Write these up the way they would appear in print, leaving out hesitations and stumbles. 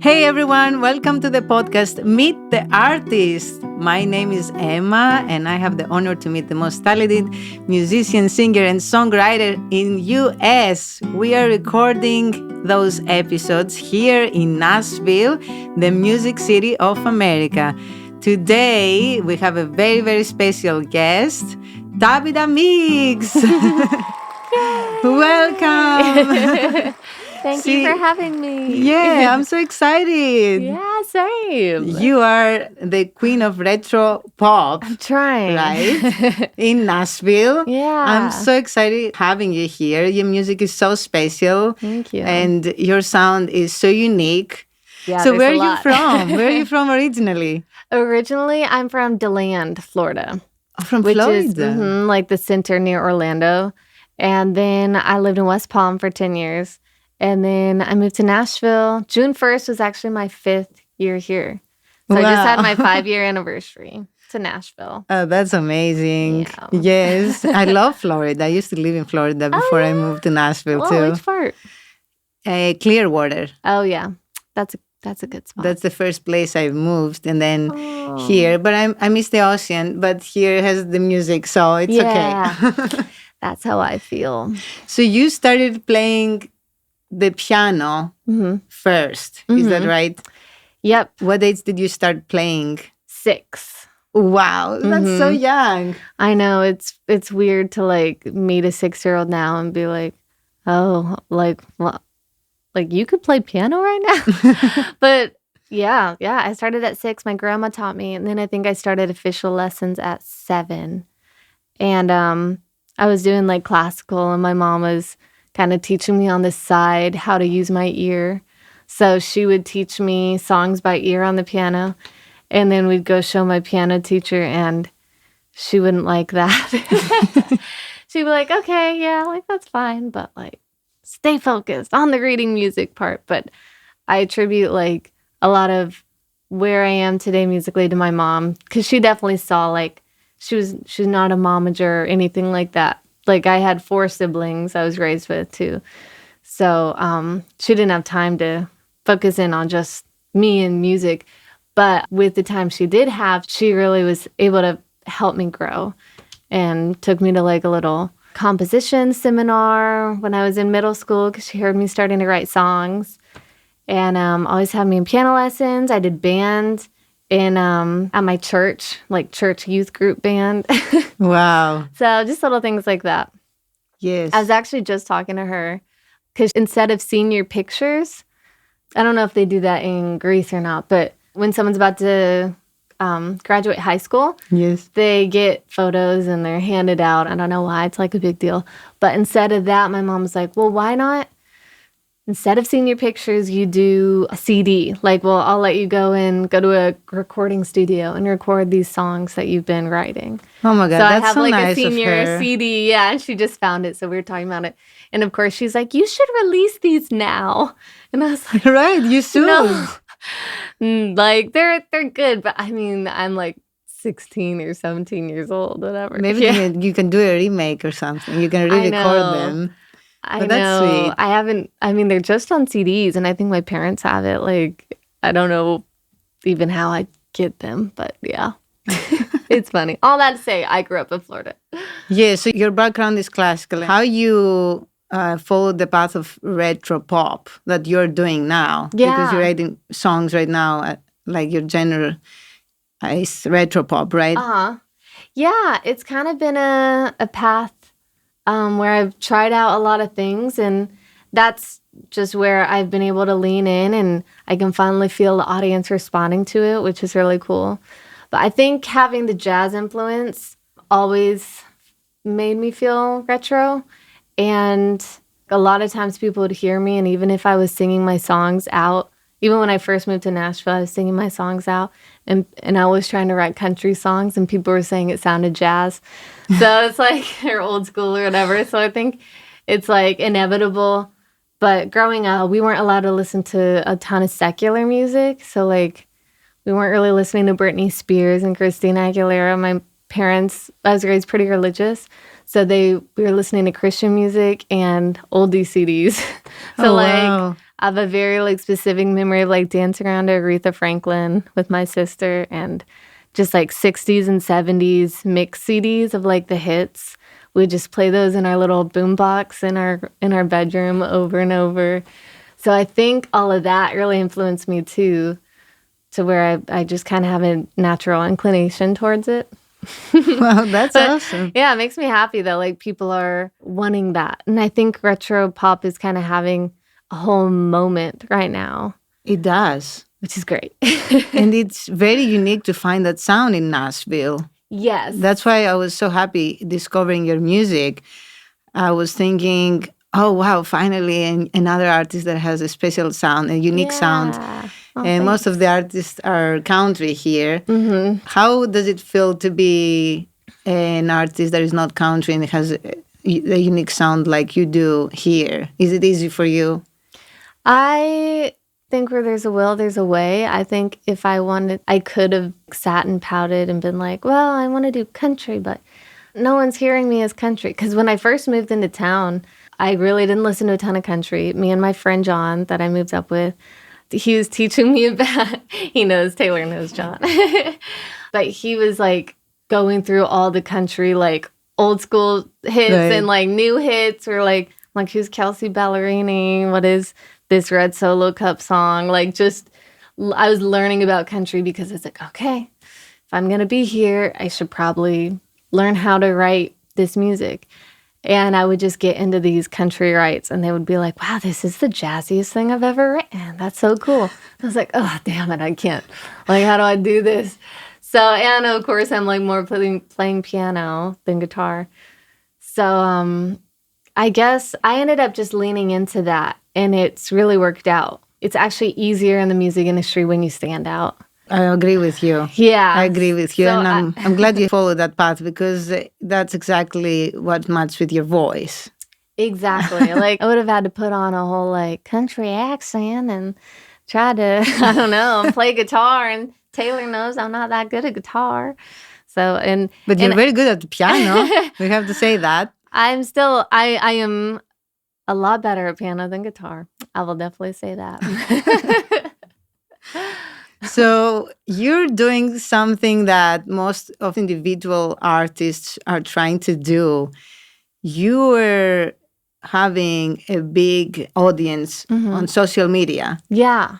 Hey everyone, welcome to the podcast Meet the Artist. My name is Emma and I have the honor to meet the most talented musician, singer and songwriter in US. We are recording those episodes here in Nashville, the music city of America. Today we have a very, very special guest, Tabitha Meeks. Welcome. Thank you for having me. Yeah, I'm so excited. Yeah, same. You are the queen of retro pop. I'm trying. Right? In Nashville. Yeah. I'm so excited having you here. Your music is so special. Thank you. And your sound is so unique. Yeah, so where are you from? Where are you from originally? Originally, I'm from DeLand, Florida. From which Florida? Is like the center near Orlando. And then I lived in West Palm for 10 years. And then I moved to Nashville. June 1st was actually my 5th year here. So I just had my 5-year anniversary to Nashville. Oh, that's amazing. Yeah. Yes, I love Florida. I used to live in Florida before I moved to Nashville too. Which part? Clearwater. Oh, yeah. That's a good spot. That's the first place I've moved, and then here. But I miss the ocean, but here has the music, so it's okay. That's how I feel. So you started playing the piano first. Is that right? Yep. What age did you start playing? 6. Wow, that's so young. I know, it's weird to like meet a 6-year-old now and be like, oh, like you could play piano right now. But yeah, I started at 6. My grandma taught me, and then I think I started official lessons at 7. And I was doing like classical, and my mom was kind of teaching me on the side how to use my ear. So she would teach me songs by ear on the piano, and then we'd go show my piano teacher, and she wouldn't like that. She'd be like, okay, yeah, like that's fine, but like stay focused on the reading music part. But I attribute like a lot of where I am today musically to my mom, because she definitely saw like she's not a momager or anything like that. Like I had 4 siblings I was raised with too. So she didn't have time to focus in on just me and music. But with the time she did have, she really was able to help me grow and took me to like a little composition seminar when I was in middle school, because she heard me starting to write songs, and always had me in piano lessons. I did band in at my church, like church youth group band. Wow. So just little things like that. Yes. I was actually just talking to her, because instead of senior pictures, I don't know if they do that in Greece or not, but when someone's about to graduate high school, yes, they get photos and they're handed out. I don't know why. It's like a big deal. But instead of that, my mom was like, well, why not? Instead of senior pictures, you do a CD. Like, well, I'll let you go to a recording studio and record these songs that you've been writing. Oh my God, so that's I have so like nice a senior of her. CD. Yeah, and she just found it, so we were talking about it. And of course, she's like, "You should release these now." And I was like, right, you should. No, like they're good, but I mean, I'm like 16 or 17 years old, whatever. Maybe you can do a remake or something. You can re-record them. I But know. that's sweet. I haven't. I mean, they're just on CDs, and I think my parents have it. Like, I don't know even how I get them, but yeah, it's funny. All that to say, I grew up in Florida. Yeah. So your background is classical. How you followed the path of retro pop that you're doing now? Yeah. Because you're writing songs right now, like your genre is retro pop, right? Yeah, it's kind of been a path where I've tried out a lot of things, and that's just where I've been able to lean in, and I can finally feel the audience responding to it, which is really cool. But I think having the jazz influence always made me feel retro, and a lot of times people would hear me, and even if I was singing my songs out, even when I first moved to Nashville, I was singing my songs out, and I was trying to write country songs, and people were saying it sounded jazz. So it's like, or old school or whatever. So I think it's like inevitable. But growing up, we weren't allowed to listen to a ton of secular music. So like, we weren't really listening to Britney Spears and Christina Aguilera. My parents, I was raised pretty religious. So we were listening to Christian music and oldie CDs. So wow. I have a very like specific memory of like dancing around to Aretha Franklin with my sister and just like 60s and 70s mix CDs of like the hits. We'd just play those in our little boombox in our bedroom over and over. So I think all of that really influenced me too, to where I just kind of have a natural inclination towards it. Wow, that's awesome. Yeah, it makes me happy that like people are wanting that. And I think retro pop is kind of having a whole moment right now. It does. Which is great. And it's very unique to find that sound in Nashville. Yes. That's why I was so happy discovering your music. I was thinking, oh, wow, finally another artist that has a special sound, a unique sound. Oh, and most of the artists are country here. Mm-hmm. How does it feel to be an artist that is not country and has a unique sound like you do here? Is it easy for you? I think where there's a will, there's a way. I think if I wanted, I could have sat and pouted and been like, well, I want to do country, but no one's hearing me as country. Because when I first moved into town, I really didn't listen to a ton of country. Me and my friend John that I moved up with, he was teaching me about, Taylor knows John. But he was like going through all the country, like old school hits and like new hits, or like who's Kelsey Ballerini? What is this Red Solo Cup song? Like I was learning about country because it's like, okay, if I'm going to be here, I should probably learn how to write this music. And I would just get into these country writes and they would be like, wow, this is the jazziest thing I've ever written. That's so cool. I was like, oh, damn it, I can't. Like, how do I do this? So, and of course, I'm like more playing piano than guitar. So I guess I ended up just leaning into that and it's really worked out. It's actually easier in the music industry when you stand out. I agree with you. Yeah. I agree with you. So and I'm glad you followed that path because that's exactly what matches with your voice. Exactly. Like I would have had to put on a whole like country accent and try to, I don't know, play guitar. And Taylor knows I'm not that good at guitar. But you're very good at the piano. We have to say that. I am a lot better at piano than guitar. I will definitely say that. So you're doing something that most of individual artists are trying to do. You were having a big audience on social media. Yeah.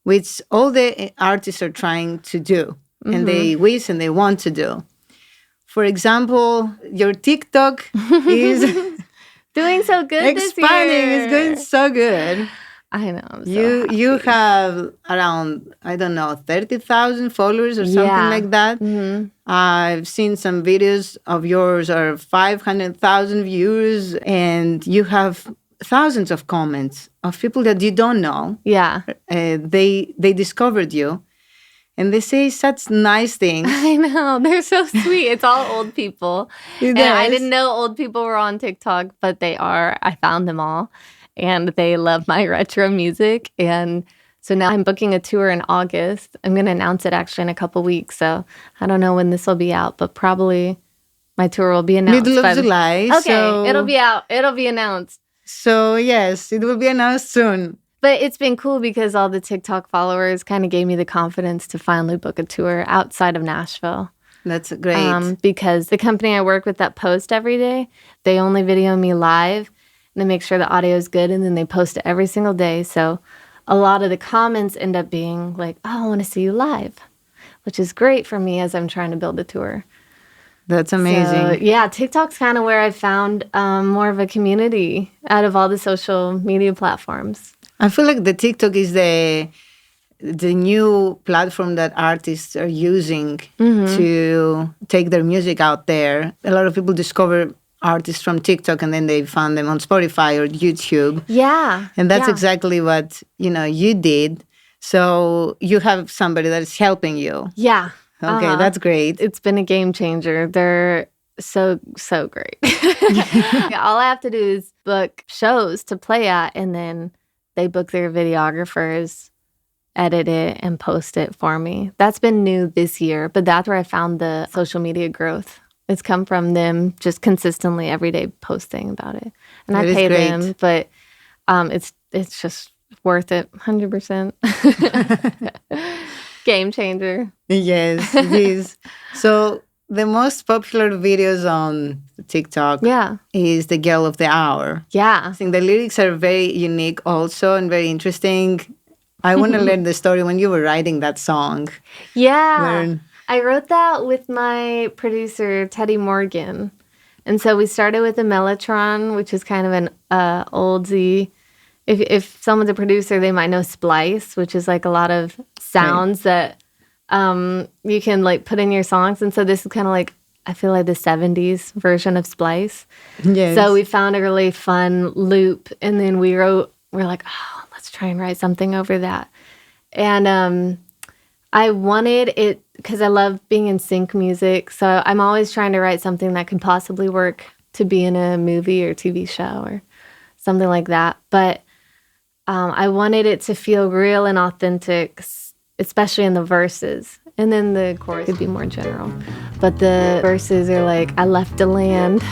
Which all the artists are trying to do. And they wish and they want to do. For example, your TikTok is doing so good expanding. This year. It's going so good. I know. I'm so you happy. have around, I don't know, 30,000 followers or something like that. Mm-hmm. I've seen some videos of yours are 500,000 views, and you have thousands of comments of people that you don't know. Yeah. They discovered you. And they say such nice things. I know. They're so sweet. It's all old people. And I didn't know old people were on TikTok, but they are. I found them all. And they love my retro music. And so now I'm booking a tour in August. I'm going to announce it actually in a couple weeks. So I don't know when this will be out, but probably my tour will be announced. Middle of July. Okay, so it'll be out. It'll be announced. So yes, it will be announced soon. But it's been cool because all the TikTok followers kind of gave me the confidence to finally book a tour outside of Nashville. That's great. Because the company I work with that post every day, they only video me live and they make sure the audio is good and then they post it every single day. So a lot of the comments end up being like, oh, I want to see you live, which is great for me as I'm trying to build a tour. That's amazing. So, yeah, TikTok's kind of where I found more of a community out of all the social media platforms. I feel like the TikTok is the new platform that artists are using to take their music out there. A lot of people discover artists from TikTok and then they found them on Spotify or YouTube. Yeah. And that's exactly what, you did. So you have somebody that is helping you. Yeah. Okay, that's great. It's been a game changer. They're so great. All I have to do is book shows to play at and then they book their videographers, edit it, and post it for me. That's been new this year, but that's where I found the social media growth. It's come from them just consistently every day posting about it. And I That is pay great. them, but it's just worth it 100%. Game changer. Yes, it is. So the most popular videos on TikTok Yeah. is the Girl of the Hour. Yeah. I think the lyrics are very unique also and very interesting. I want to learn the story when you were writing that song. Yeah. Where- I wrote that with my producer, Teddy Morgan. And so we started with a Mellotron, which is kind of an oldie. If someone's a producer, they might know Splice, which is like a lot of sounds that you can like put in your songs. And so this is kind of like, I feel like the 70s version of Splice. Yes. So we found a really fun loop. And then we're like, oh, let's try and write something over that. And I wanted it because I love being in sync music. So I'm always trying to write something that could possibly work to be in a movie or TV show or something like that. But I wanted it to feel real and authentic, especially in the verses. And then the chorus could be more general. But the verses are like, I left the land,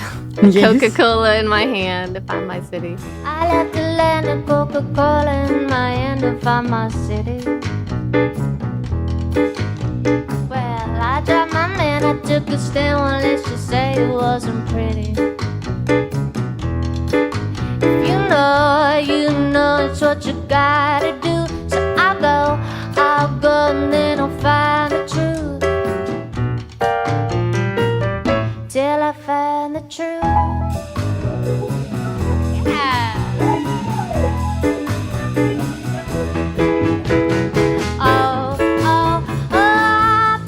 Yes. Coca-Cola in my hand to find my city. I left the land of Coca-Cola in my hand to find my city. Well, I dropped my man, I took a stand. Well, let's just say it wasn't pretty. If you know it's what you gotta do. So I'll go, and then I'll find the truth. Till I find the truth. Yeah.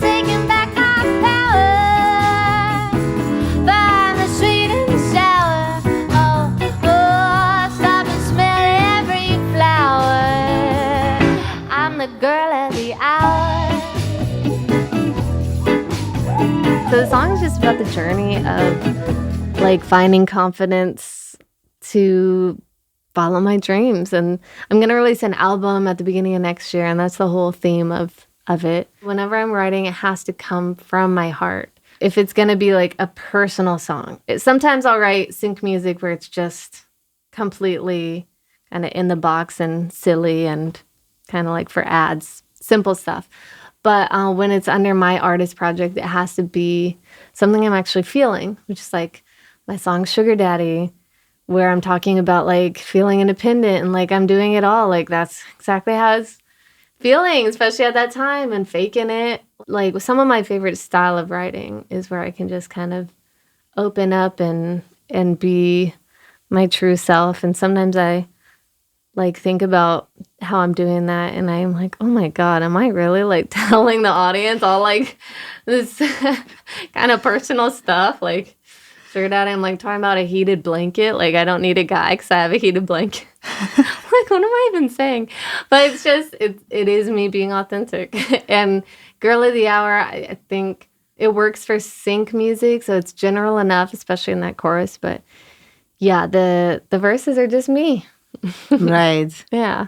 Taking back our power. Find the sweet and the sour. Stop and smell every flower. I'm the girl of the hour. So the song is just about the journey of like finding confidence to follow my dreams. And I'm going to release an album at the beginning of next year. And that's the whole theme of it. Whenever I'm writing, it has to come from my heart. If it's going to be like a personal song, sometimes I'll write sync music where it's just completely kind of in the box and silly and kind of like for ads, simple stuff. But when it's under my artist project, it has to be something I'm actually feeling, which is like my song Sugar Daddy, where I'm talking about like feeling independent and like I'm doing it all. Like that's exactly how I was feeling, especially at that time, and faking it. Like some of my favorite style of writing is where I can just kind of open up and be my true self. And sometimes I like think about how I'm doing that and I'm like, oh my God, am I really like telling the audience all like this kind of personal stuff? Like, Sugar Daddy, I'm like talking about a heated blanket. Like, I don't need a guy because I have a heated blanket. Like, what am I even saying? But it's just, it is me being authentic. And Girl of the Hour, I think it works for sync music. So it's general enough, especially in that chorus. But yeah, the verses are just me. Right. Yeah.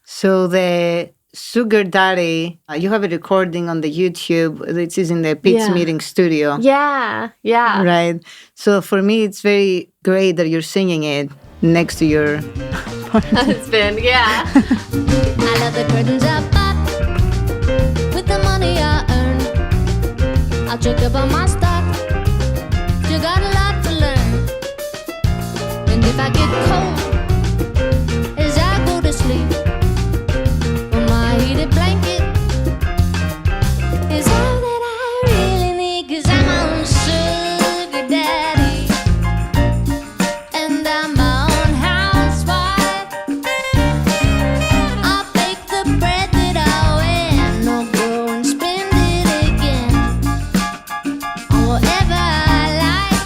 So the Sugar Daddy, you have a recording on the YouTube. It is in the Pete's Yeah. Meeting studio. Yeah. Yeah. Right. So for me, it's very great that you're singing it next to your Husband. Yeah. I love the curtains up with the money I earn. I'll check up on my stock. You got a lot to learn. And if I get cold as I go to sleep, well, my heated blanket is all that I really need. 'Cause I'm on Sugar Daddy and I'm my own housewife. I'll bake the bread that I wear, no go and spend it again on whatever I like.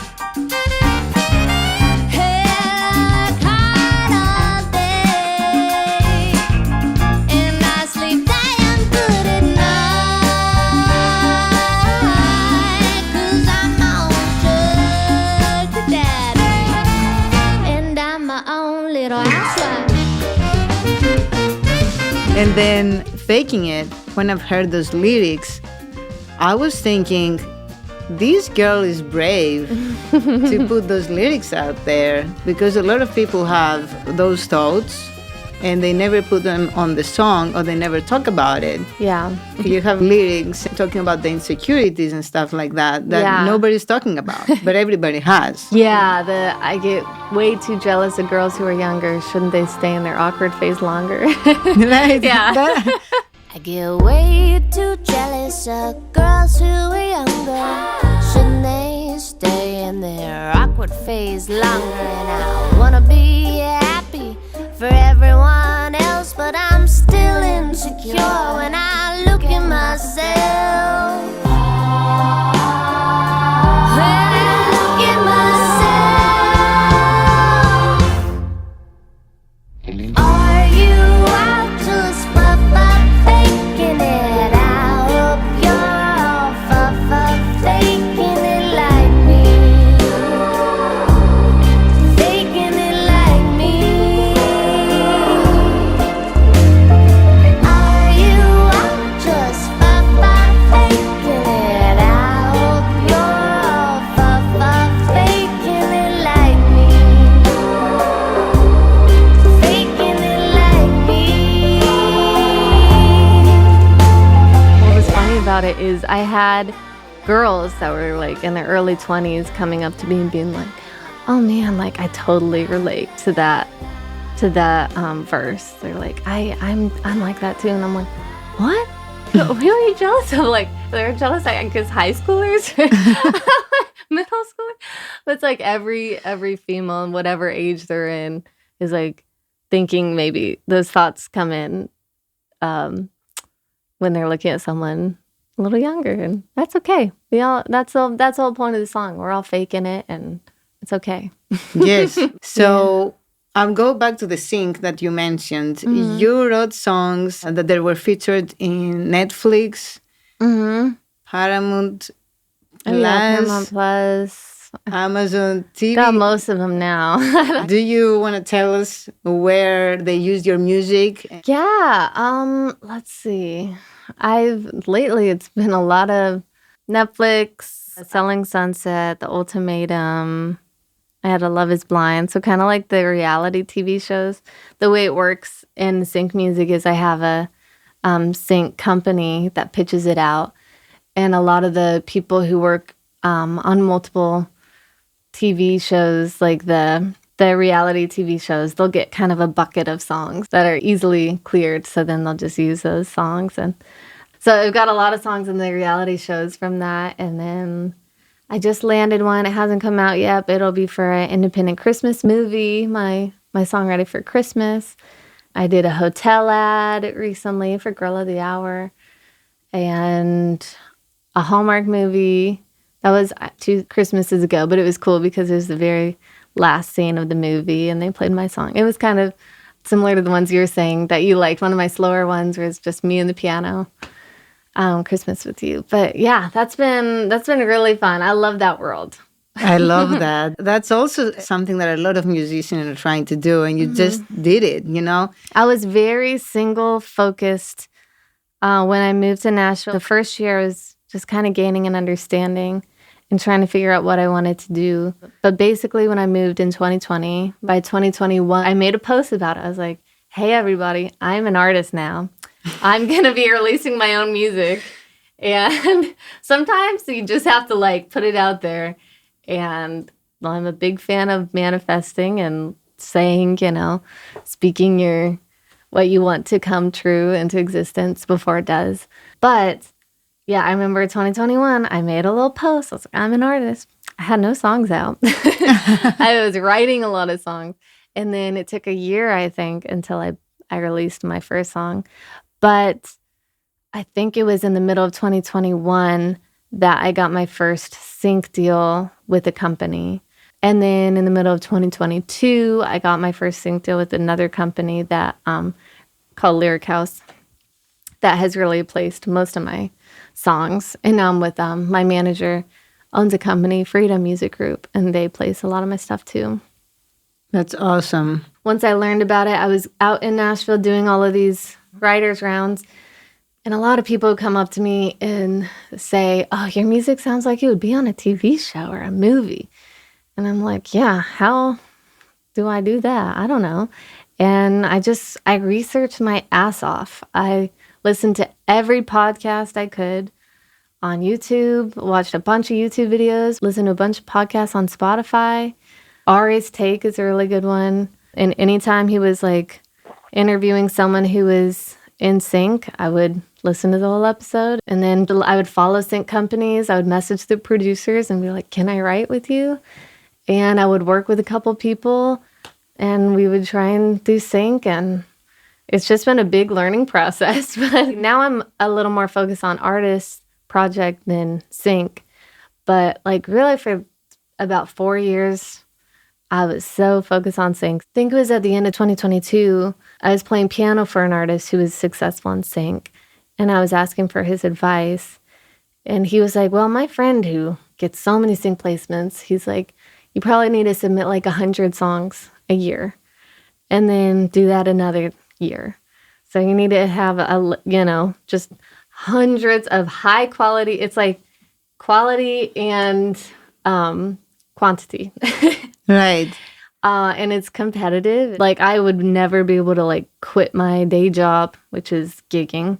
Work hard all day and I sleep damn good at night. 'Cause I'm my own Sugar Daddy and I'm my own little housewife. And then faking it, when I've heard those lyrics, I was thinking this girl is brave to put those lyrics out there, because a lot of people have those thoughts and they never put them on the song, or they never talk about it. Yeah. You have lyrics talking about the insecurities and stuff like that nobody's talking about, but everybody has. Yeah, I get way too jealous of girls who are younger. Shouldn't they stay in their awkward phase longer? Right? Yeah. I get way too jealous of girls who are younger. Shouldn't they stay in their awkward phase longer? And I wanna be happy for everyone else, but I'm still insecure when I look at myself. When I look at myself. Are you out to spot faking it? I hope you're all faking it like me. Faking it like me. Are you out just faking it? I hope you're all faking it like me. Faking it like me. What was funny about it is I had girls that were like in their early 20s coming up to me and being like, oh man, like I totally relate to that verse. They're like, I'm like that too. And I'm like, what? Who are you jealous of? Like, they're jealous, I guess, high schoolers, middle schoolers. But it's like every female in whatever age they're in is like thinking maybe those thoughts come in when they're looking at someone a little younger, and that's okay. That's the whole point of the song. We're all faking it, and it's okay. Yes. So I'll go back to the sync that you mentioned. Mm-hmm. You wrote songs that they were featured in Netflix, Mm-hmm. Paramount Oh, yeah, Plus, Paramount Plus. Amazon TV. Got most of them now. Do you want to tell us where they used your music? Yeah. Let's see. Lately it's been a lot of Netflix, Selling Sunset, The Ultimatum. I had a Love Is Blind. So kind of like the reality TV shows. The way it works in sync music is I have a sync company that pitches it out. And a lot of the people who work on multiple TV shows, like the reality TV shows, they'll get kind of a bucket of songs that are easily cleared. So then they'll just use those songs. And so I've got a lot of songs in the reality shows from that. And then I just landed one. It hasn't come out yet, but it'll be for an independent Christmas movie, my song Ready for Christmas. I did a hotel ad recently for Girl of the Hour. And a Hallmark movie. That was 2 Christmases ago, but it was cool because it was the very last scene of the movie and they played my song. It was kind of similar to the ones you were saying that you liked. One of my slower ones was just me and the piano, Christmas with You. But yeah, that's been really fun. I love that world. I love that. That's also something that a lot of musicians are trying to do, and you just did it, you know? I was very single focused when I moved to Nashville. The first year I was just kind of gaining an understanding and trying to figure out what I wanted to do. But basically when I moved in 2020, by 2021, I made a post about it. I was like, hey, everybody, I'm an artist now. I'm going to be releasing my own music. And sometimes you just have to like put it out there. And I'm a big fan of manifesting and saying, you know, speaking what you want to come true into existence before it does. But yeah, I remember 2021, I made a little post. I was like, I'm an artist. I had no songs out. I was writing a lot of songs. And then it took a year, I think, until I released my first song. But I think it was in the middle of 2021 that I got my first sync deal with a company. And then in the middle of 2022, I got my first sync deal with another company that called Lyric House that has really placed most of my songs. And now I'm with my manager, owns a company, Freedom Music Group, and they place a lot of my stuff too. That's awesome. Once I learned about it, I was out in Nashville doing all of these writers' rounds, And a lot of people come up to me and say, "Oh, your music sounds like it would be on a TV show or a movie." And I'm like, "Yeah, how do I do that? I don't know." And I researched my ass off. I listened to every podcast I could on YouTube, watched a bunch of YouTube videos, listened to a bunch of podcasts on Spotify. Ari's Take is a really good one. And anytime he was like interviewing someone who was in sync, I would listen to the whole episode. And then I would follow sync companies. I would message the producers and be like, "Can I write with you?" And I would work with a couple people and we would try and do sync. And it's just been a big learning process. But now I'm a little more focused on artist project than sync. But like really for about 4 years, I was so focused on sync. I think it was at the end of 2022, I was playing piano for an artist who was successful in sync. And I was asking for his advice. And he was like, "Well, my friend who gets so many sync placements, he's like, you probably need to submit like 100 songs a year and then do that another year. So you need to have just hundreds of high quality. It's like quality and quantity." Right. And it's competitive. Like I would never be able to like quit my day job, which is gigging,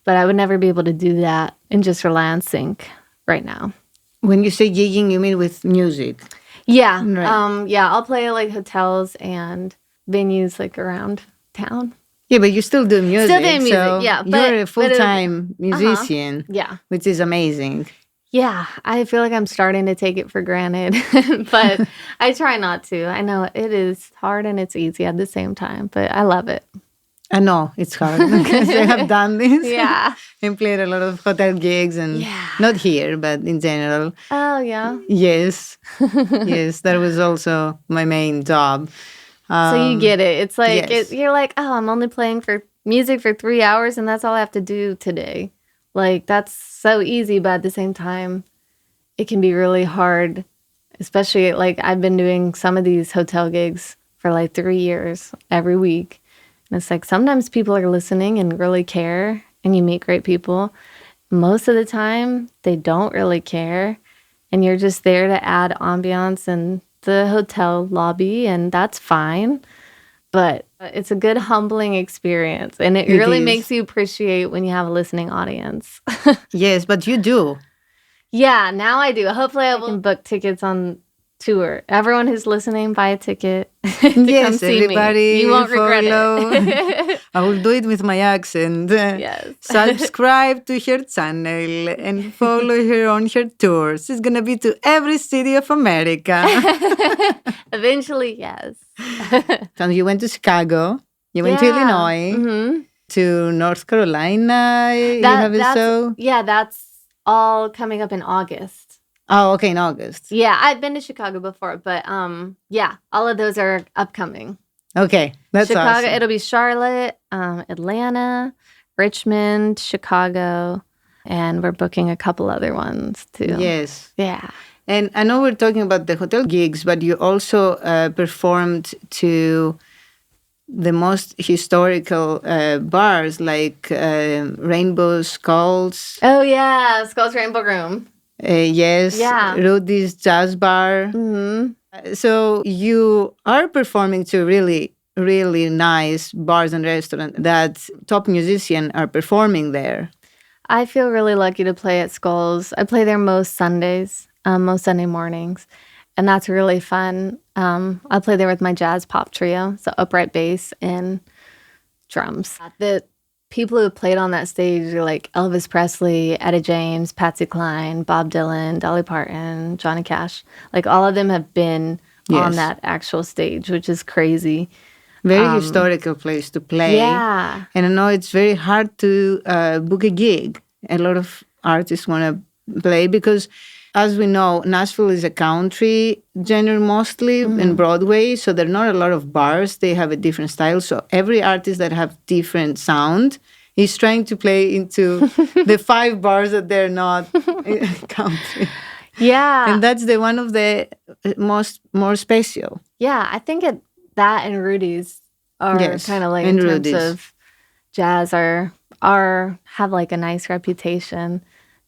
but I would never be able to do that and just rely on sync right now. When you say gigging, you mean with music? Yeah. Right. Yeah, I'll play like hotels and venues like around town. Yeah, but you still do music. Still doing music, so yeah, you're a full-time musician, Yeah. which is amazing. Yeah, I feel like I'm starting to take it for granted, but I try not to. I know it is hard and it's easy at the same time, but I love it. I know it's hard because I have done this. Yeah. And played a lot of hotel gigs and not here, but in general. Oh, yeah. Yes. Yes, that was also my main job. So you get it. It's like, yes. you're like, "Oh, I'm only playing for music for 3 hours and that's all I have to do today." Like, that's so easy, but at the same time, it can be really hard, especially like I've been doing some of these hotel gigs for like 3 years every week. And it's like sometimes people are listening and really care and you meet great people. Most of the time, they don't really care. And you're just there to add ambiance in the hotel lobby, and that's fine. But it's a good humbling experience, and it really is. makes you appreciate when you have a listening audience. Yes, but you do. Yeah, now I do. Hopefully I can book tickets on tour. Everyone who's listening, buy a ticket to Yes, come see everybody me. You won't regret follow. it. I will do it with my accent. Yes. Subscribe to her channel and follow her on her tours. She's going to be to every city of America. Eventually, yes. So you went to Chicago. You went to Illinois. Mm-hmm. To North Carolina. You have a show. Yeah, that's all coming up in August. Oh, okay, in August. Yeah, I've been to Chicago before, but yeah, all of those are upcoming. Okay, that's Chicago, awesome. it'll be Charlotte, Atlanta, Richmond, Chicago, and we're booking a couple other ones too. Yes. Yeah. And I know we're talking about the hotel gigs, but you also performed to the most historical bars like Rainbow Skulls. Oh, yeah, Skulls Rainbow Room. Yes, Yeah. Rudy's Jazz Bar. Mm-hmm. So you are performing to really, really nice bars and restaurants that top musicians are performing there. I feel really lucky to play at Skulls. I play there most Sundays, most Sunday mornings, and that's really fun. I play there with my jazz pop trio, so upright bass and drums. The people who played on that stage are like Elvis Presley, Etta James, Patsy Cline, Bob Dylan, Dolly Parton, Johnny Cash. Like all of them have been on that actual stage, which is crazy. Very historical place to play. Yeah. And I know it's very hard to book a gig. A lot of artists want to play because, as we know, Nashville is a country genre mostly and Broadway. So there are not a lot of bars. They have a different style. So every artist that have different sound is trying to play into the 5 bars that they're not country. Yeah. And that's the one of the more special. Yeah, I think that and Rudy's are Yes, kind of like and in Rudy's. terms of jazz are have like a nice reputation.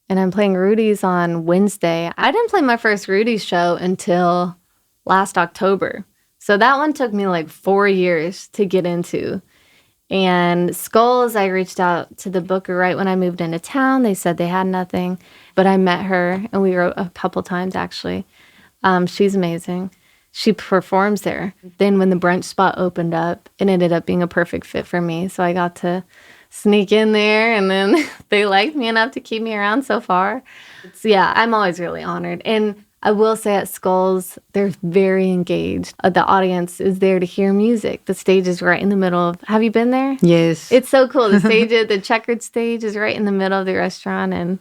And I'm playing Rudy's on Wednesday. I didn't play my first Rudy's show until last October. So that one took me like 4 years to get into. And Skulls, I reached out to the booker right when I moved into town. They said they had nothing, but I met her and we wrote a couple times actually. She's amazing. She performs there. Then when the brunch spot opened up, it ended up being a perfect fit for me. So I got to sneak in there, and then they liked me enough to keep me around so far. Yeah, I'm always really honored. And I will say at Skulls, they're very engaged. The audience is there to hear music. The stage is right in the middle of, have you been there? Yes. It's so cool. The checkered stage is right in the middle of the restaurant, and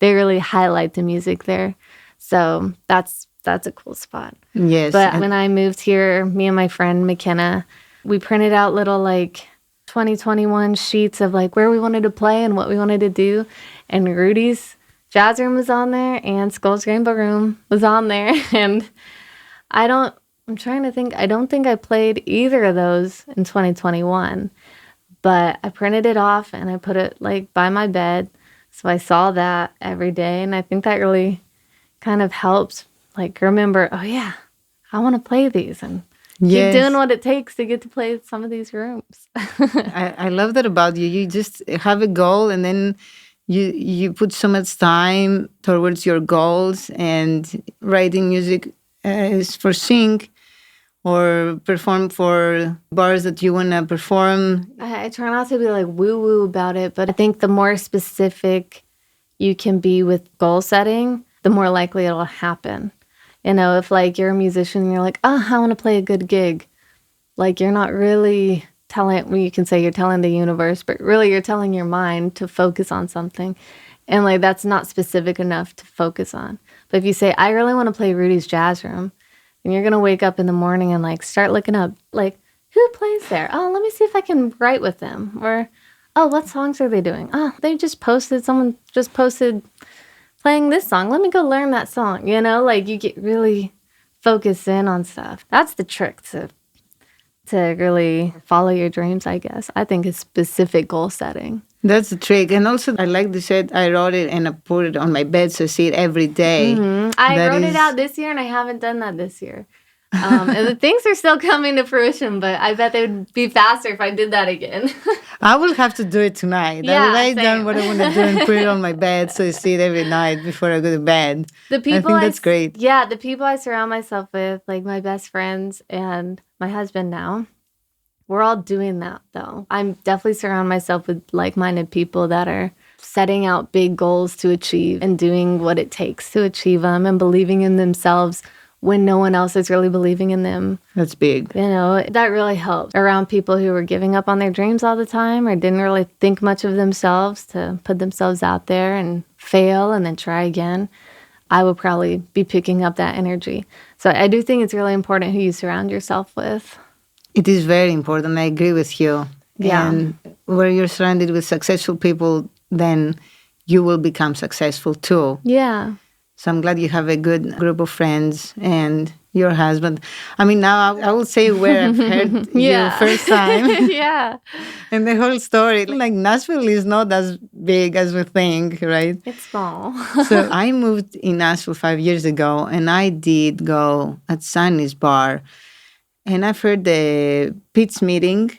they really highlight the music there. So that's a cool spot. Yes. But when I moved here, me and my friend McKenna, we printed out little like 2021 sheets of like where we wanted to play and what we wanted to do. And Rudy's Jazz Room was on there and Skull's Rainbow Room was on there. And I'm trying to think, I don't think I played either of those in 2021. But I printed it off and I put it like by my bed. So I saw that every day. And I think that really kind of helps like remember, oh yeah, I want to play these and keep doing what it takes to get to play some of these rooms. I love that about you. You just have a goal and then you put so much time towards your goals, and writing music is for sing or perform for bars that you want to perform. I try not to be like woo-woo about it, but I think the more specific you can be with goal setting, the more likely it'll happen. You know, if like you're a musician and you're like, oh, I want to play a good gig. Like you're not really you can say you're telling the universe, but really you're telling your mind to focus on something. And like that's not specific enough to focus on. But if you say, I really want to play Rudy's Jazz Room, and you're going to wake up in the morning and like start looking up, like who plays there? Oh, let me see if I can write with them. Or, oh, what songs are they doing? Oh, someone just posted playing this song. Let me go learn that song. You know, like you get really focused in on stuff. That's the trick to really follow your dreams, I guess. I think it's specific goal setting. That's the trick. And also, I like the said, I wrote it and I put it on my bed so I see it every day. Mm-hmm. I wrote it out this year and I haven't done that this year. And the things are still coming to fruition, but I bet they would be faster if I did that again. I will have to do it tonight. Yeah, I'll write down what I want to do and put it on my bed so I see it every night before I go to bed. I think that's great. Yeah, the people I surround myself with, like my best friends and my husband now, we're all doing that though. I'm definitely surround myself with like-minded people that are setting out big goals to achieve and doing what it takes to achieve them and believing in themselves when no one else is really believing in them. That's big. You know, that really helped. Around people who were giving up on their dreams all the time or didn't really think much of themselves to put themselves out there and fail and then try again, I would probably be picking up that energy. So I do think it's really important who you surround yourself with. It is very important. I agree with you. Yeah. And where you're surrounded with successful people, then you will become successful too. Yeah. So I'm glad you have a good group of friends and your husband. I mean, now I will say where I've heard you first time. Yeah. And the whole story. Like Nashville is not as big as we think, right? It's small. So I moved in Nashville 5 years ago, and I did go at Sunny's bar. And I've heard the Pete's meeting.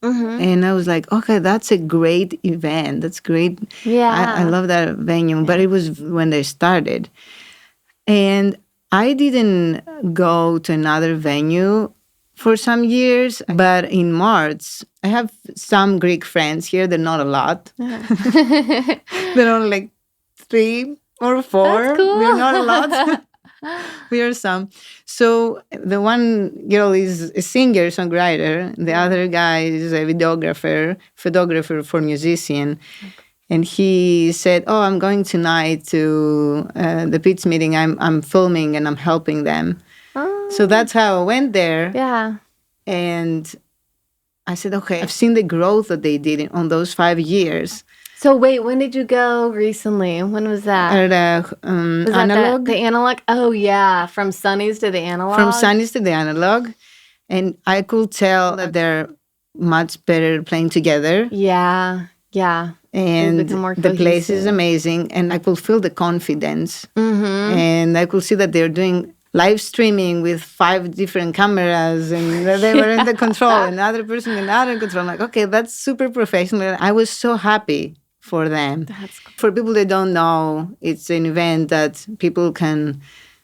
Mm-hmm. And I was like, okay, that's a great event. That's great. Yeah. I love that venue. But it was when they started. And I didn't go to another venue for some years. But in March, I have some Greek friends here. They're not a lot. They're only like 3 or 4. That's cool. They're not a lot. We are some. So the one girl is a singer-songwriter. The other guy is a photographer for musician. And he said, oh, I'm going tonight to the Pete's meeting. I'm filming and I'm helping them. Oh. So that's how I went there. Yeah. And I said, okay, I've seen the growth that they did on those 5 years. So wait, when did you go recently? When was that? At was Analog. that the Analog? Oh, yeah. From Sunny's to the Analog? From Sunny's to the Analog. And I could tell that they're much better playing together. Yeah. Yeah. And become more the place is cohesive. amazing. And I could feel the confidence. Mm-hmm. And I could see that they're doing live streaming with 5 different cameras, and they were in the control, and another person in other control. I'm like, okay, that's super professional. I was so happy for them. That's cool. For people that don't know, it's an event that people can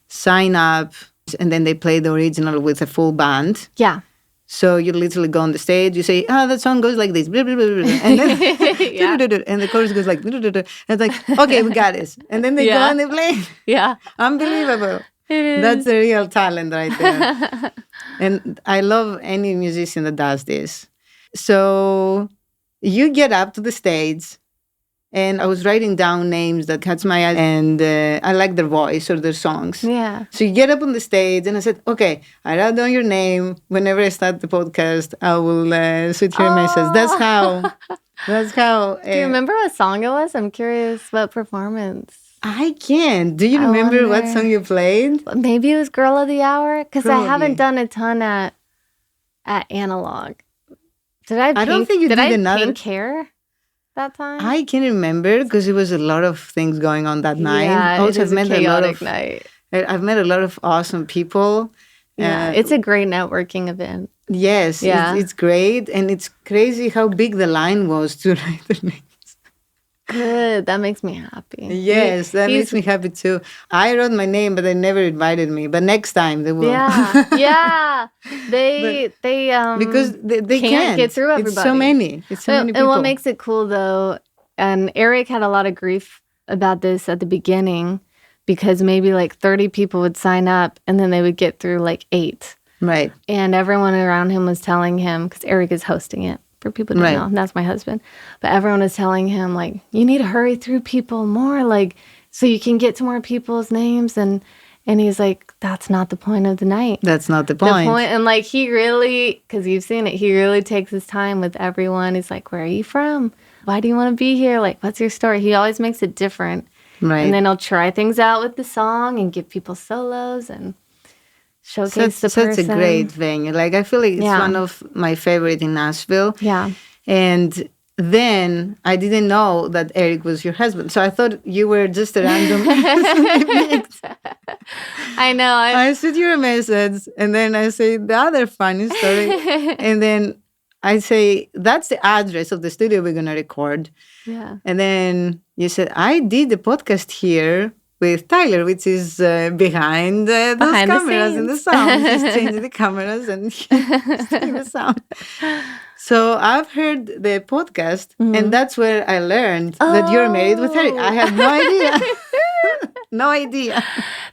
sign up, and then they play the original with a full band. Yeah. So you literally go on the stage, you say, that song goes like this, blah, blah, blah, blah, and then and the chorus goes like, blah, blah, blah, and it's like, okay, we got this. And then they go and they play. Yeah. Unbelievable. It is. That's a real talent right there. And I love any musician that does this. So you get up to the stage, and I was writing down names that catch my eye, and I like their voice or their songs. Yeah. So you get up on the stage, and I said, okay, I write down your name. Whenever I start the podcast, I will shoot you a message. That's how. Do you remember what song it was? I'm curious what performance. I can't. Do you remember what song you played? Maybe it was Girl of the Hour, because I Probably. haven't done a ton at Analog. Did I? I don't think you did another. Pink hair that time? I can remember because it was a lot of things going on that night. Yeah, Also, it was a chaotic night. I've met a lot of awesome people. Yeah, it's a great networking event. Yes, Yeah. it's great, and it's crazy how big the line was to write the names. Good. That makes me happy. Yes, that makes me happy too. I wrote my name, but they never invited me. But next time they will. Yeah, yeah. They because they can't get through everybody. It's so many. It's so many people. And what makes it cool though, and Eric had a lot of grief about this at the beginning, because maybe like 30 people would sign up and then they would get through like 8. Right. And everyone around him was telling him, because Eric is hosting it, for people who don't know, that's my husband. But everyone was telling him, like, you need to hurry through people more, like, so you can get to more people's names. And he's like, that's not the point of the night. That's not the point. And like, he really, because you've seen it, he really takes his time with everyone. He's like, where are you from? Why do you want to be here? Like, what's your story? He always makes it different. Right. And then he'll try things out with the song and give people solos and showcase the person. Such a great venue. Like, I feel like it's one of my favorite in Nashville. Yeah. And then I didn't know that Eric was your husband. So I thought you were just a random person. I know. I sent you a message, and then I say the other funny story. And then I say, that's the address of the studio we're going to record. Yeah. And then you said, I did the podcast here with Tyler, which is behind those cameras and the sound. He's changing the cameras and he's doing the sound. So I've heard the podcast, and that's where I learned that you're married with Eric. I had no idea. No idea.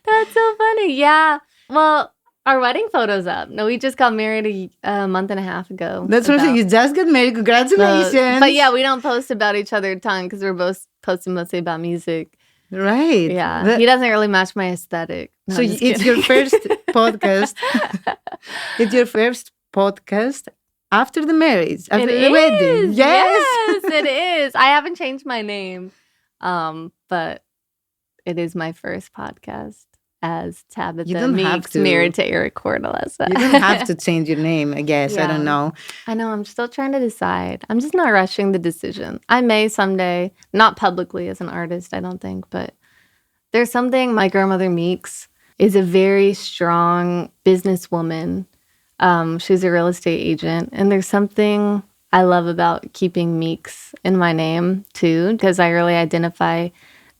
That's so funny. Yeah. Well, our wedding photo's up. No, we just got married a month and a half ago. That's what I'm saying. You just got married. Congratulations. But yeah, we don't post about each other a ton because we're both posting mostly about music. Right. Yeah. He doesn't really match my aesthetic. No, so it's your first podcast. It's your first podcast after the marriage, after the wedding. Yes, it is. I haven't changed my name, but it is my first podcast as Tabitha Meeks, married to Eric Cordeleza. You don't have to change your name, I guess. I don't know. I know. I'm still trying to decide. I'm just not rushing the decision. I may someday, not publicly as an artist, I don't think, but there's something. My grandmother Meeks is a very strong businesswoman. She's a real estate agent. And there's something I love about keeping Meeks in my name, too, because I really identify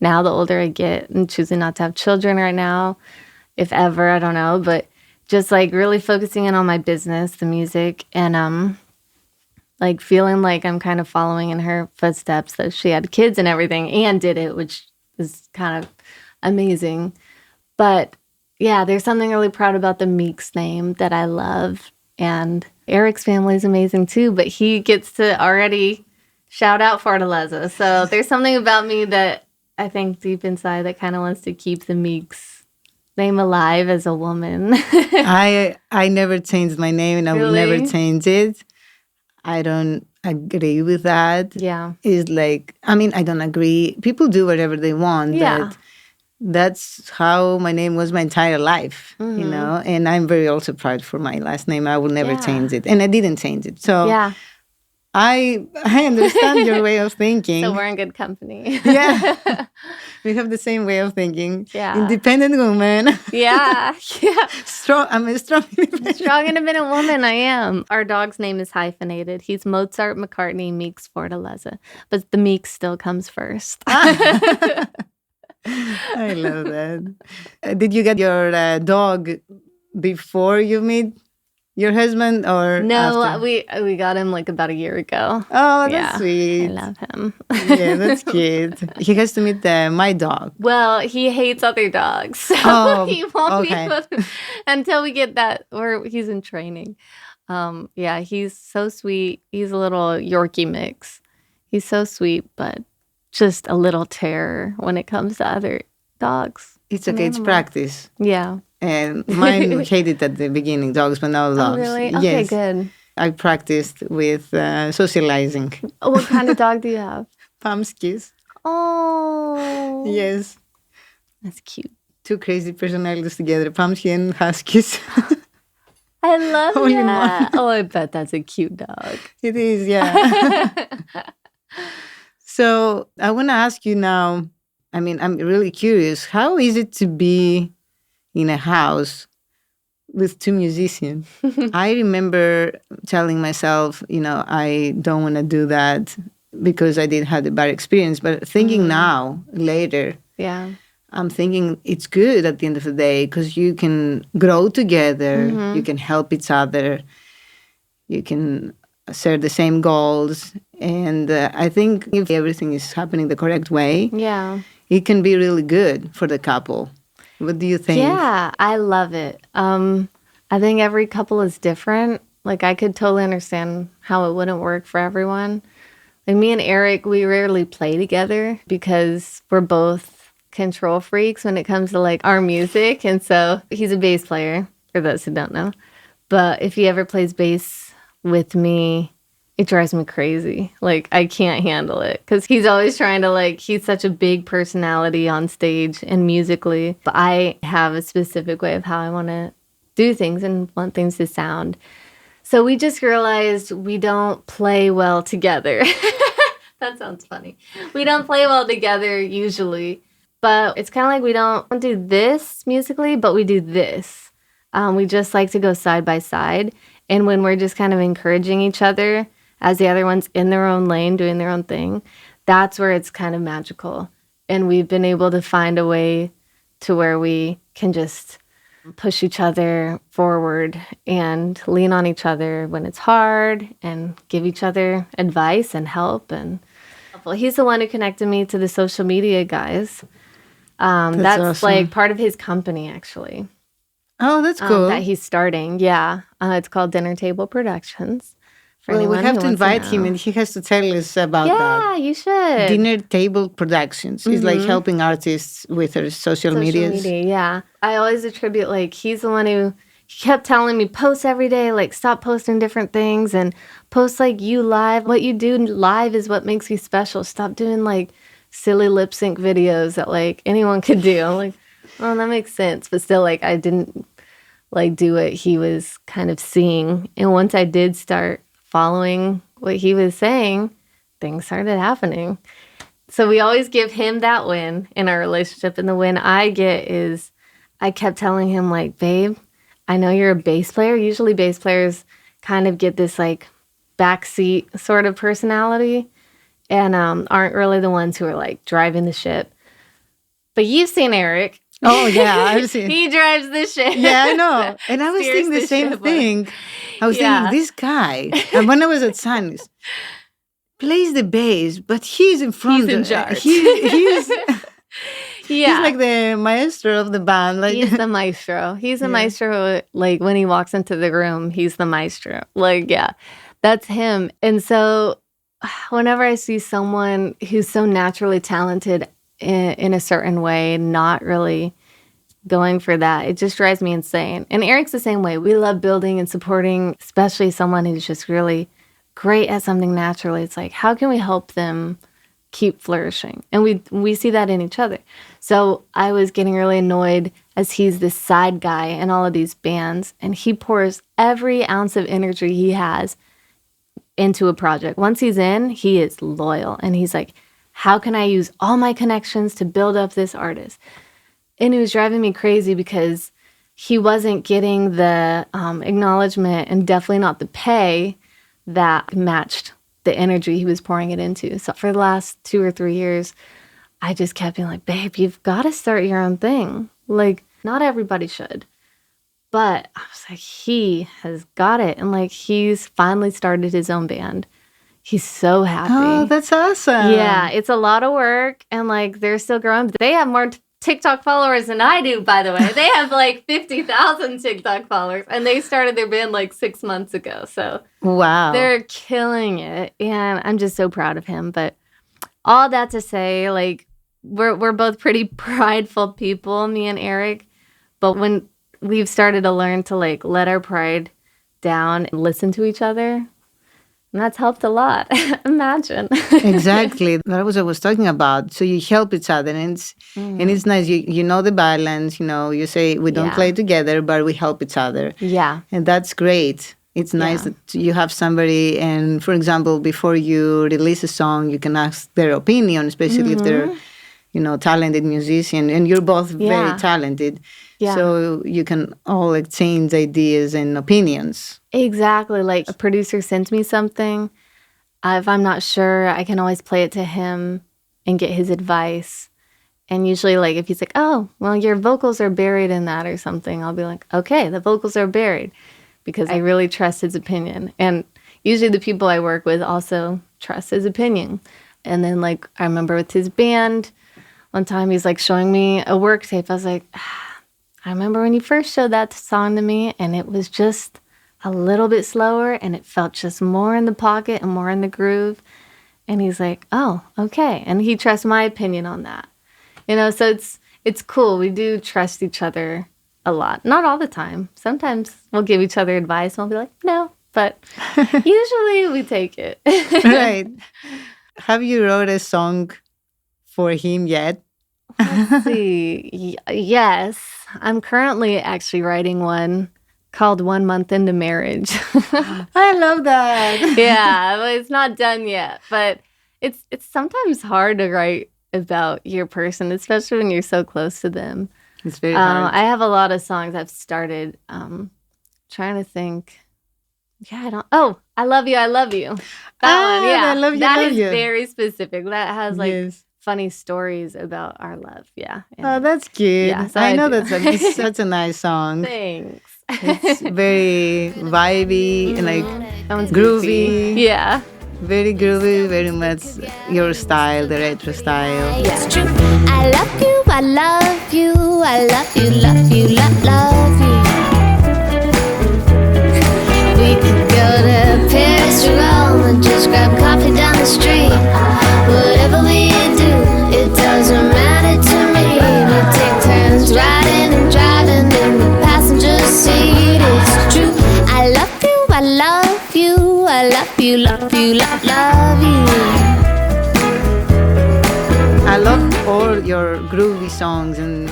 now the older I get, and choosing not to have children right now, if ever, I don't know, but just like really focusing in on my business, the music, and like feeling like I'm kind of following in her footsteps, that she had kids and everything and did it, which is kind of amazing. But yeah, there's something really proud about the Meeks name that I love. And Eric's family is amazing too, but he gets to already shout out Fortaleza. So there's something about me that I think deep inside that kind of wants to keep the Meeks name alive as a woman. I never changed my name, and I will never change it. I don't agree with that. Yeah. It's like, I mean, I don't agree. People do whatever they want. Yeah. That's how my name was my entire life, you know? And I'm very also proud for my last name. I will never change it. And I didn't change it. So I understand your way of thinking. So we're in good company. Yeah. We have the same way of thinking. Yeah. Independent woman. Yeah. Strong. I'm a strong independent. Strong independent woman, I am. Our dog's name is hyphenated. He's Mozart, McCartney, Meeks, Fortaleza. But the Meeks still comes first. I love that. Did you get your dog before you meet your husband or No, after? we got him like about a year ago. Oh, that's Yeah, sweet. I love him. Yeah, that's cute. He has to meet my dog. Well, he hates other dogs, so Oh, he won't okay. be able to, until we get that, or he's in training. Yeah, he's so sweet. He's a little Yorkie mix. He's so sweet, but just a little terror when it comes to other dogs. It's okay. It's animals. practice. Yeah. And mine hated at the beginning dogs, but now Oh, loves. really? Okay, Yes. good. I practiced with socializing. What kind of dog do you have? Pumpskins. Oh. Yes. That's cute. Two crazy personalities together. Pumpkin, huskies. I love Only that. Oh, I bet that's a cute dog. It is, yeah. So I want to ask you now, I mean, I'm really curious. How is it to be in a house with two musicians? I remember telling myself, I don't want to do that because I did have the bad experience. But thinking now, later, Yeah. I'm thinking it's good at the end of the day because you can grow together, you can help each other, you can share the same goals. And I think if everything is happening the correct way, Yeah. it can be really good for the couple. What do you think? Yeah, I love it. I think every couple is different. Like, I could totally understand how it wouldn't work for everyone. Like, me and Eric, we rarely play together because we're both control freaks when it comes to, like, our music. And so he's a bass player, for those who don't know. But if he ever plays bass with me, it drives me crazy. Like, I can't handle it because he's always trying to, like, he's such a big personality on stage and musically. But I have a specific way of how I want to do things and want things to sound. So we just realized we don't play well together. That sounds funny. We don't play well together usually. But it's kind of like we don't do this musically, but we do this. We just like to go side by side. And when we're just kind of encouraging each other as the other one's in their own lane, doing their own thing, that's where it's kind of magical. And we've been able to find a way to where we can just push each other forward and lean on each other when it's hard and give each other advice and help. And he's the one who connected me to the social media guys. That's awesome. like part of his company, actually. Oh, that's cool. That he's starting. Yeah. It's called Dinner Table Productions. For Well, we anyone have who to wants invite him know. and he has to tell us about Yeah, that. you should. Dinner Table Productions. He's like helping artists with their social medias. Media, yeah. I always attribute, like, he's the one who kept telling me, post every day, like, stop posting different things and post, like, you live. What you do live is what makes you special. Stop doing, like, silly lip sync videos that, like, anyone could do. I'm like, oh, that makes sense. But still, like, I didn't, like, do what he was kind of seeing. And once I did start following what he was saying, things started happening. So we always give him that win in our relationship. And the win I get is I kept telling him, like, babe, I know you're a bass player. Usually bass players kind of get this, like, backseat sort of personality and aren't really the ones who are, like, driving the ship. But you've seen Eric. Oh, yeah, I've seen. He drives the ship. Yeah, I know. And I was Steers thinking the the same ship. thing. I was Yeah. thinking, this guy, and when I was at Sunny's, plays the bass, but he's in front. He's in charge. He's Yeah. like the maestro of the band. Like, He's the maestro. He's a maestro. Like, when he walks into the room, he's the maestro. Like, yeah, that's him. And so whenever I see someone who's so naturally talented in a certain way, not really going for that, it just drives me insane. And Eric's the same way. We love building and supporting, especially someone who's just really great at something naturally. It's like, how can we help them keep flourishing? And we see that in each other. So I was getting really annoyed as he's this side guy in all of these bands, and he pours every ounce of energy he has into a project. Once he's in, he is loyal. And he's like, how can I use all my connections to build up this artist? And it was driving me crazy because he wasn't getting the acknowledgement and definitely not the pay that matched the energy he was pouring it into. So for the last 2 or 3 years, I just kept being like, babe, you've got to start your own thing. Like, not everybody should. But I was like, he has got it. And like, he's finally started his own band. He's so happy. Oh, that's awesome. Yeah, it's a lot of work. And like, they're still growing. They have more TikTok followers than I do, by the way. They have like 50,000 TikTok followers. And they started their band like 6 months ago. So Wow. they're killing it. And I'm just so proud of him. But all that to say, like, we're both pretty prideful people, me and Eric. But when we've started to learn to like let our pride down and listen to each other, and that's helped a lot. Imagine. Exactly. That was what I was talking about. So you help each other, and it's nice. You know the balance. You know, you say we don't play together, but we help each other. Yeah. And that's great. It's nice that you have somebody, and for example, before you release a song, you can ask their opinion, especially if they're, talented musician, and you're both very talented. Yeah. So you can all exchange ideas and opinions. Exactly. Like a producer sends me something. If I'm not sure, I can always play it to him and get his advice. And usually, like, if he's like, oh, well, your vocals are buried in that or something, I'll be like, okay, the vocals are buried, because I really trust his opinion. And usually the people I work with also trust his opinion. And then, like, I remember with his band, one time he's, like, showing me a work tape. I was like, I remember when you first showed that song to me, and it was just a little bit slower, and it felt just more in the pocket and more in the groove. And he's like, oh, okay. And he trusts my opinion on that. So it's cool. We do trust each other a lot. Not all the time. Sometimes we'll give each other advice, and we'll be like, no. But usually we take it. Right. Have you wrote a song for him yet? Let's see. Yes. I'm currently actually writing one called 1 Month Into Marriage. I love that. Yeah, but it's not done yet. But it's sometimes hard to write about your person, especially when you're so close to them. It's very hard. I have a lot of songs I've started. Trying to think. Yeah, I love you, I love you. That one, yeah. I love you, that love is you. very specific. That has like Yes. funny stories about our love. Yeah. Oh, that's cute. Yeah, so I know do. it's such a nice song. Thanks. It's very vibey and like That one's groovy. goofy. Yeah. Very groovy, very much your style, the retro style. It's true. I love you, I love you, I love you, love you, love you. We could go to Paris or Rome and just grab coffee down the street. Whatever we do, it doesn't matter to me. We take turns riding and driving in the passenger seat. It's true. I love you, I love you, I love you, love you, love you. I love all your groovy songs and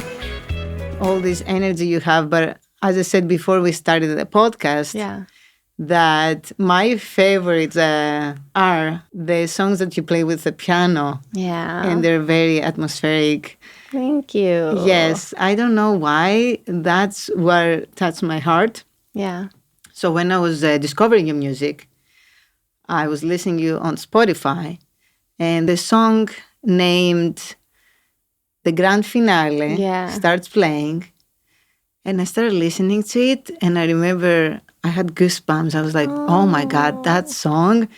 all this energy you have. But as I said before we started the podcast, that my favorites are the songs that you play with the piano. Yeah. And they're very atmospheric. Thank you. Yes, I don't know why. That's what touched my heart. Yeah. So when I was discovering your music, I was listening you on Spotify, and the song named The Grand Finale starts playing, and I started listening to it, and I remember I had goosebumps. I was like, oh my God, that song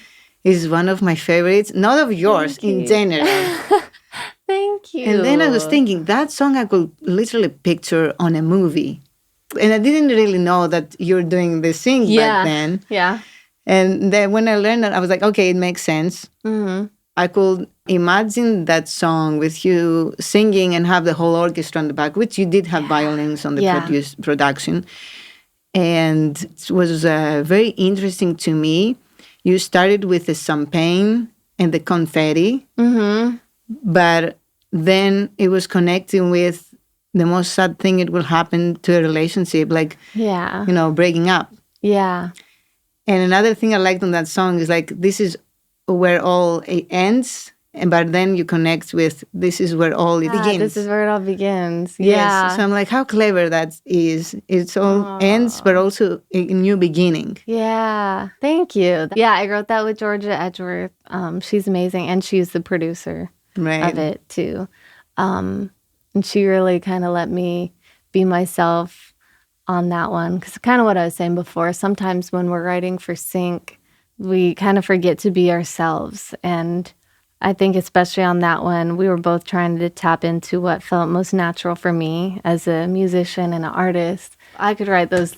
is one of my favorites, not of yours, in general. Thank you. And then I was thinking, that song I could literally picture on a movie. And I didn't really know that you're doing the sing back then. Yeah. And then when I learned that, I was like, okay, it makes sense. Mm-hmm. I could imagine that song with you singing and have the whole orchestra on the back, which you did have violins on the production. And it was very interesting to me. You started with the champagne and the confetti, but then it was connecting with the most sad thing it will happen to a relationship, like, breaking up. Yeah. And another thing I liked on that song is like, this is where all it ends, but then you connect with this is where all it begins. This is where it all begins. Yes. Yeah. So I'm like, how clever that is. It's all ends, but also a new beginning. Yeah. Thank you. Yeah, I wrote that with Georgia Edgeworth. She's amazing. And she's the producer of it too. And she really kind of let me be myself on that one. Because kind of what I was saying before, sometimes when we're writing for sync, we kind of forget to be ourselves. And I think especially on that one, we were both trying to tap into what felt most natural for me as a musician and an artist. I could write those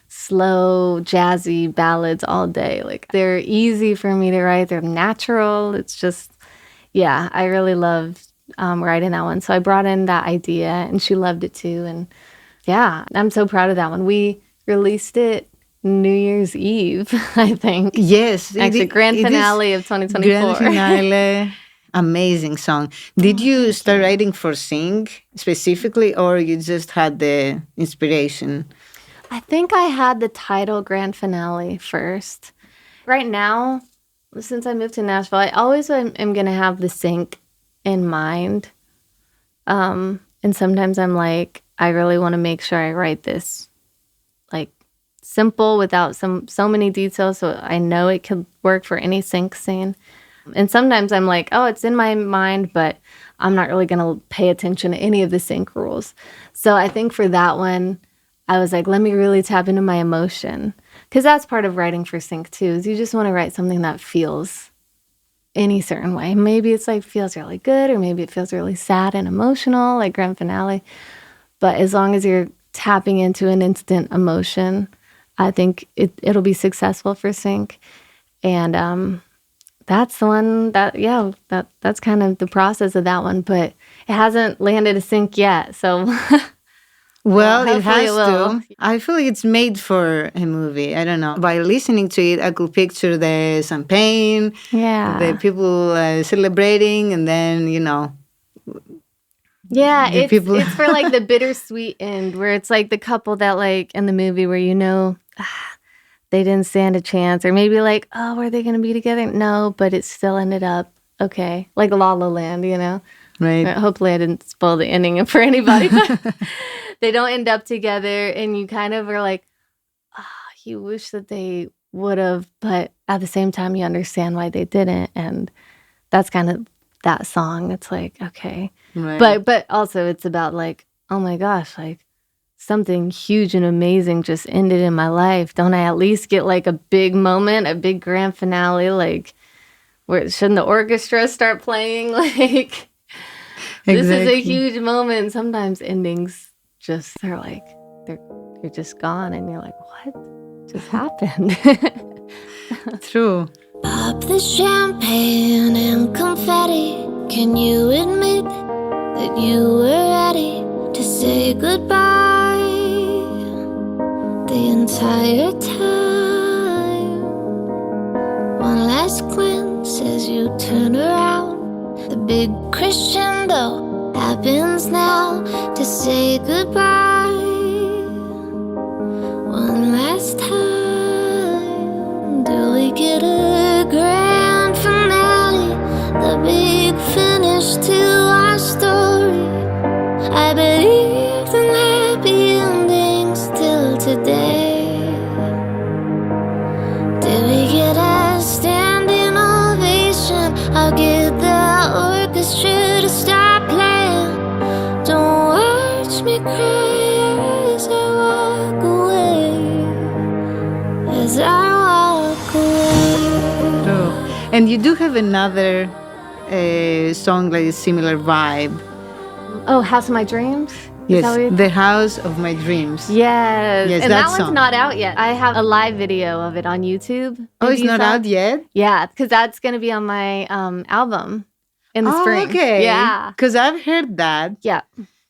slow, jazzy ballads all day. Like, they're easy for me to write. They're natural. It's just, yeah, I really loved writing that one. So I brought in that idea, and she loved it too. And yeah, I'm so proud of that one. We released it New Year's Eve, I think. Yes. Actually, grand finale of 2024. Grand finale. Amazing song. Did you start writing for Sing specifically, or you just had the inspiration? I think I had the title grand finale first. Right now, since I moved to Nashville, I always am going to have the sync in mind. And sometimes I'm like, I really want to make sure I write this like simple without so many details, so I know it could work for any sync scene. And sometimes I'm like, oh, it's in my mind, but I'm not really going to pay attention to any of the sync rules. So I think for that one, I was like, let me really tap into my emotion. Because that's part of writing for sync too, is you just want to write something that feels any certain way. Maybe it's like feels really good, or maybe it feels really sad and emotional, like grand finale. But as long as you're tapping into an instant emotion, I think it'll be successful for sync. And that's the one that's kind of the process of that one. But it hasn't landed a sync yet, so well, it has will. to. I feel like it's made for a movie. I don't know. By listening to it, I could picture the champagne, the people celebrating, and then, yeah, it's for like the bittersweet end, where it's like the couple that like in the movie where they didn't stand a chance, or maybe like, oh, were they going to be together? No, but it still ended up okay, like La La Land, Right. Hopefully I didn't spoil the ending for anybody, but they don't end up together, and you kind of are like, you wish that they would have, but at the same time you understand why they didn't. And that's kind of that song. It's like, okay. Right. But also it's about like, oh my gosh, like something huge and amazing just ended in my life. Don't I at least get like a big moment, a big grand finale, like where shouldn't the orchestra start playing? Like This is a huge moment. Sometimes endings just you're just gone, and you're like, what just happened? True. Pop the champagne and confetti. Can you admit that you were ready to say goodbye the entire time? One last glance as you turn around. The big crescendo happens now to say goodbye. One last time, do we get a grand finale? The big finish to our story. I believe in happy endings still today. Did we get a standing ovation? I'll get the orchestra to stop playing. Don't watch me cry as I walk away. As I walk away. True. And you do have another song like a similar vibe. Oh, House of My Dreams? Yes, The House of My Dreams. Yes. And that song. one's not out yet. I have a live video of it on YouTube. Oh, it's not out yet? Yeah, because that's going to be on my album in the spring. Okay. Yeah. Because I've heard that. Yeah.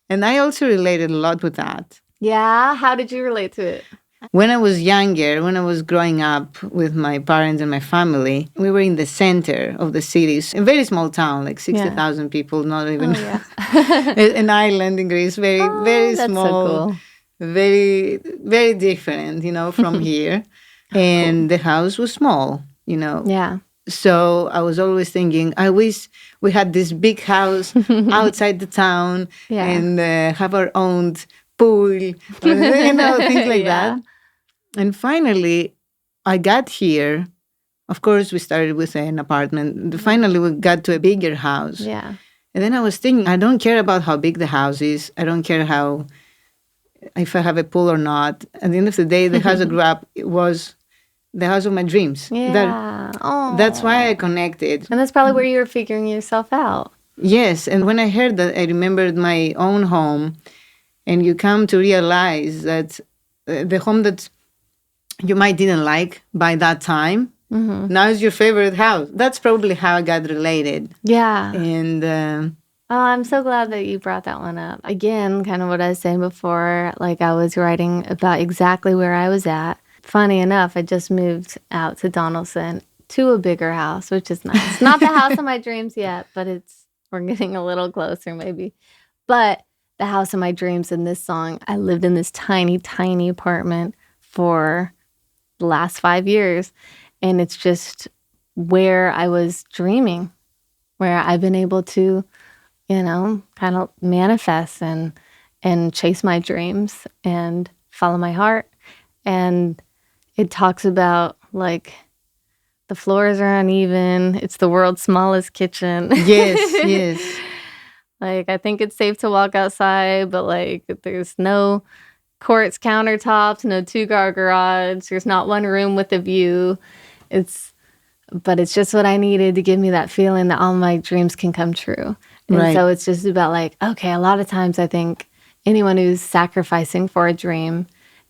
And I also related a lot with that. Yeah? How did you relate to it? When I was younger, when I was growing up with my parents and my family, we were in the center of the city. A very small town, like 60,000 people, not even an island in Greece. Very that's small. So cool. Very, very different, from here. And the house was small, you know. Yeah. So I was always thinking, I wish we had this big house outside the town Yeah. and have our own pool, you know, things like Yeah. that. And finally, I got here. Of course, we started with an apartment. Finally, we got to a bigger house. Yeah. And then I was thinking, I don't care about how big the house is. I don't care if I have a pool or not. At the end of the day, the house I grew up was the house of my dreams. Yeah. That's why I connected. And that's probably where you were figuring yourself out. Yes. And when I heard that, I remembered my own home. And you come to realize that the home that you might didn't like by that time, now is your favorite house. That's probably how I got related. Yeah. And I'm so glad that you brought that one up. Again, kind of what I was saying before, like I was writing about exactly where I was at. Funny enough, I just moved out to Donaldson to a bigger house, which is nice. Not the house of my dreams yet, but we're getting a little closer maybe. But the house of my dreams in this song, I lived in this tiny, tiny apartment for the last 5 years. And it's just where I was dreaming, where I've been able to, kind of manifest and chase my dreams and follow my heart. And it talks about like the floors are uneven. It's the world's smallest kitchen. yes. Like, I think it's safe to walk outside, but like there's no quartz countertops, no 2-car garage. There's not one room with a view. But it's just what I needed to give me that feeling that all my dreams can come true. And so it's just about like, okay, a lot of times I think anyone who's sacrificing for a dream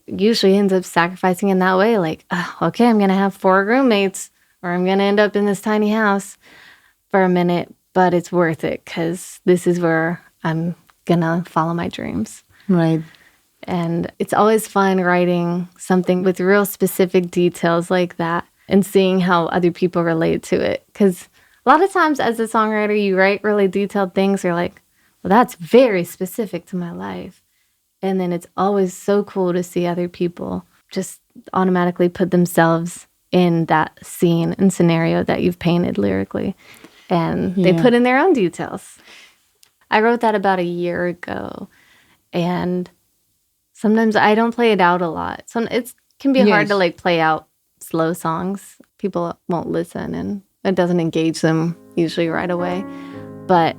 usually ends up sacrificing in that way. Like, oh, okay, I'm going to have 4 roommates or I'm going to end up in this tiny house for a minute, but it's worth it because this is where I'm going to follow my dreams. Right. And it's always fun writing something with real specific details like that and seeing how other people relate to it. Because a lot of times as a songwriter, you write really detailed things. You're like, well, that's very specific to my life. And then it's always so cool to see other people just automatically put themselves in that scene and scenario that you've painted lyrically. And they put in their own details. I wrote that about a year ago. And sometimes I don't play it out a lot. So it can be hard to like play out slow songs. People won't listen and it doesn't engage them usually right away. But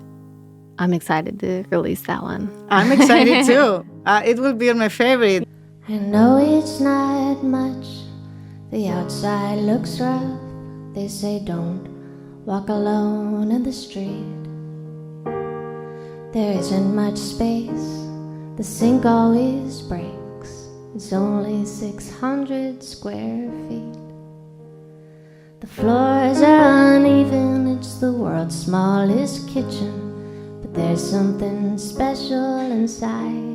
I'm excited to release that one. I'm excited too. It will be my favorite. I know it's not much. The outside looks rough. They say don't walk alone in the street. There isn't much space. The sink always breaks. It's only 600 square feet. The floors are uneven. It's the world's smallest kitchen. But there's something special inside.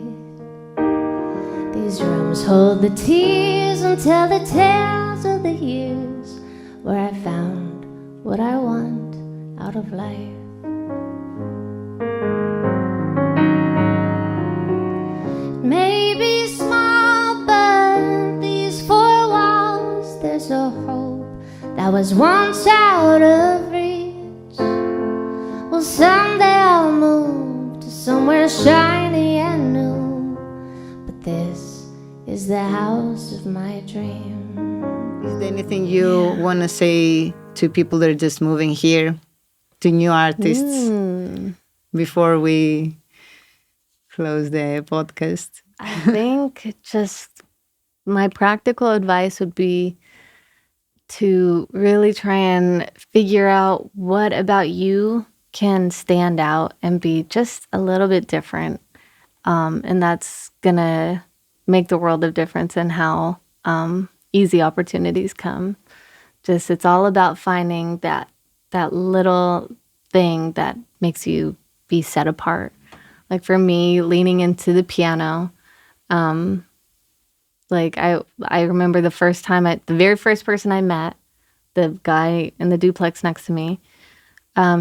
These rooms hold the tears and tell the tales of the years where I found what I want out of life. Maybe small, but these 4 walls, there's a hope that was once out of reach. Well, someday I'll move to somewhere shiny and new, but this is the house of my dream. Is there anything you want to say to people that are just moving here, to new artists, before we close the podcast? I think just my practical advice would be to really try and figure out what about you can stand out and be just a little bit different. And that's going to make the world of difference in how easy opportunities come. It's all about finding that little thing that makes you be set apart. Like for me, leaning into the piano, like I remember the very first person I met, the guy in the duplex next to me,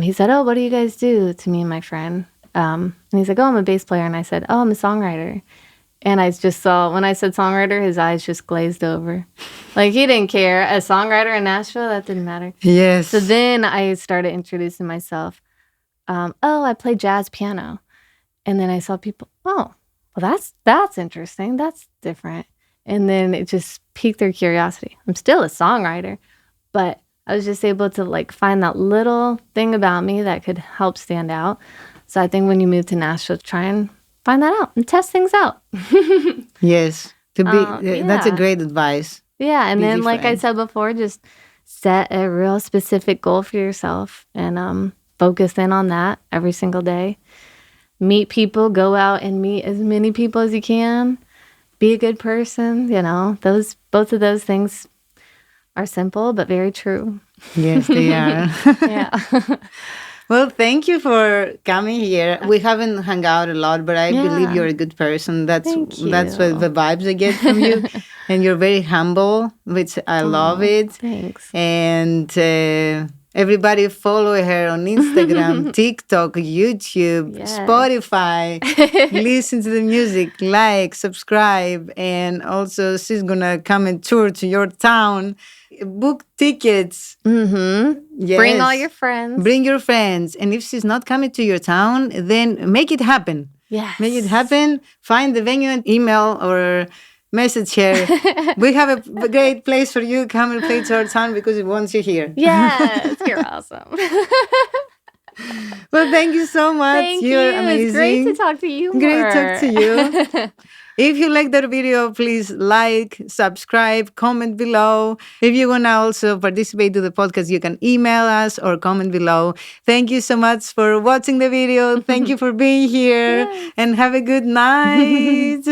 he said, "Oh, what do you guys do?" to me and my friend. And he's like, "Oh, I'm a bass player." And I said, "Oh, I'm a songwriter." And I just saw, when I said songwriter, his eyes just glazed over. Like, he didn't care. A songwriter in Nashville, that didn't matter. Yes. So then I started introducing myself. I play jazz piano. And then I saw people, oh, well, that's interesting. That's different. And then it just piqued their curiosity. I'm still a songwriter, but I was just able to like find that little thing about me that could help stand out. So I think when you move to Nashville, try and find that out and test things out. Yes. That's a Yeah. great advice. Yeah. And Be then, like I different. said before, just set a real specific goal for yourself and focus in on that every single day. Meet people, go out and meet as many people as you can. Be a good person. Both of those things are simple but very true. Yes, they are. Yeah. Well, thank you for coming here. We haven't hung out a lot, but I believe Yeah. you're a good person. That's Thank what you. the vibes I get from you. And you're very humble, which I love it. Thanks. And everybody follow her on Instagram, TikTok, YouTube, Yes. Spotify. Listen to the music, like, subscribe. And also, she's going to come and tour to your town. Book tickets. Mm-hmm. Yes. Bring all your friends. Bring your friends. And if she's not coming to your town, then make it happen. Yes. Make it happen. Find the venue and email or message her. We have a great place for you. Come and play to our town because we want you here. Yes, you're awesome. Well, thank you so much. Thank You're you. amazing. It's great to talk to you more. Great to talk to you. If you like that video, please like, subscribe, comment below. If you want to also participate to the podcast, you can email us or comment below. Thank you so much for watching the video. Thank you for being here. Yes. And have a good night.